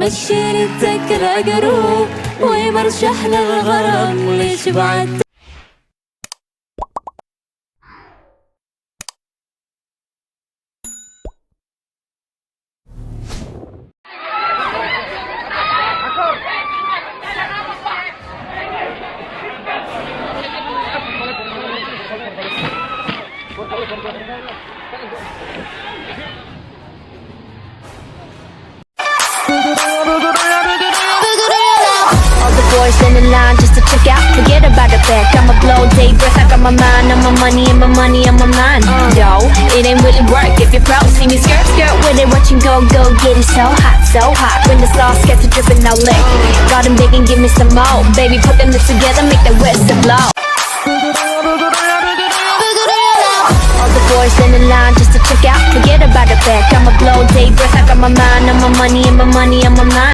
مشيني تذكر أقرب ويمرشح للغرام ليش بعد All the boys in the line just to check out. Forget about the back. I'ma blow day breath. I got my mind on my money and my money on my mind. Yo, it ain't really work if you're proud. See me skirt with it, watching go get it so hot, so hot. When the sauce gets to dripping, now lick. Got 'em begging, give me some more. Baby, put them lips together, make the whistle blow. All the boys in the line just to check out. Forget about the back. I'ma blow day breath. I got my mind on my money and my money on my mind.